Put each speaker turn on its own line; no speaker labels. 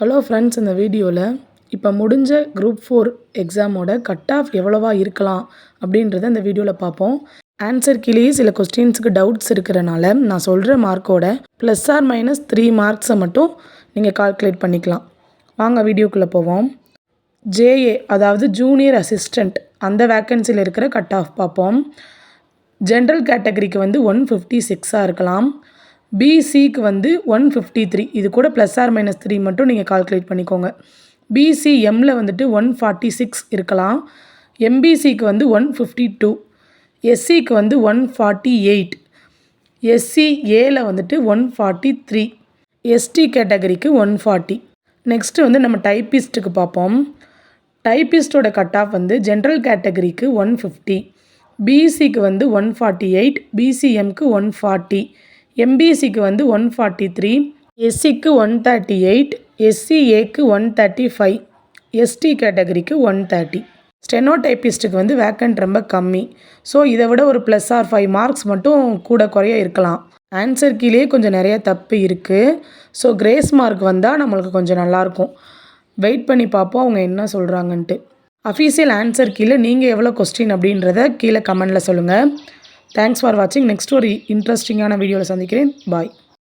Hello friends, இந்த வீடியோவில் இப்போ முடிஞ்ச குரூப் 4 எக்ஸாமோட கட் ஆஃப் எவ்வளவா இருக்கலாம் அப்படின்றத இந்த வீடியோவில் பார்ப்போம். ஆன்சர் கீழேயே சில கொஸ்டின்ஸுக்கு டவுட்ஸ் இருக்கிறனால நான் சொல்கிற மார்க்கோட +or-3 மார்க்ஸை மட்டும் நீங்கள் கால்குலேட் பண்ணிக்கலாம். வாங்க வீடியோக்குள்ளே போவோம். ஜேஏ அதாவது ஜூனியர் அசிஸ்டண்ட் அந்த வேக்கன்சியில் இருக்கிற கட் ஆஃப் பார்ப்போம். ஜென்ரல் கேட்டகரிக்கு 156 இருக்கலாம். பிசிக்கு 153, இது கூட +or-3 மட்டும் நீங்கள் கால்குலேட் பண்ணிக்கோங்க. பிசிஎம்மில் 146 இருக்கலாம். எம்பிசிக்கு 152, எஸ்சிக்கு 148, எஸ்சிஏல 143, எஸ்டி கேட்டகரிக்கு 140. நெக்ஸ்ட்டு நம்ம டைப்பிஸ்ட்டுக்கு பார்ப்போம். டைப்பிஸ்ட்டோட கட் ஆஃப் ஜென்ரல் கேட்டகரிக்கு 150, பிசிக்கு 148, பிசிஎம்க்கு 140, எம்பிசிக்கு 143, எஸ்சிக்கு 138, எஸ்சிஏக்கு 135, எஸ்டி கேட்டகரிக்கு 130. ஸ்டெனோ டைப்பிஸ்ட்டுக்கு வேக்கண்ட் ரொம்ப கம்மி. ஸோ இதை விட ஒரு +or-5 மார்க்ஸ் மட்டும் கூட குறைய இருக்கலாம். ஆன்சர் கீழே கொஞ்சம் நிறைய தப்பு இருக்குது. ஸோ கிரேஸ் மார்க் வந்தால் நம்மளுக்கு கொஞ்சம் நல்லாயிருக்கும். வெயிட் பண்ணி பார்ப்போம் அவங்க என்ன சொல்கிறாங்கன்ட்டு. அஃபீஷியல் ஆன்சர் கீழே நீங்கள் எவ்வளோ கொஸ்டின் அப்படின்றத கீழே கமெண்டில் சொல்லுங்கள். தேங்க்ஸ் ஃபார் வாட்சிங். நெக்ஸ்ட் ஒரு இன்ட்ரெஸ்டிங்கான வீடியோவில் சந்திக்கிறேன். பாய்.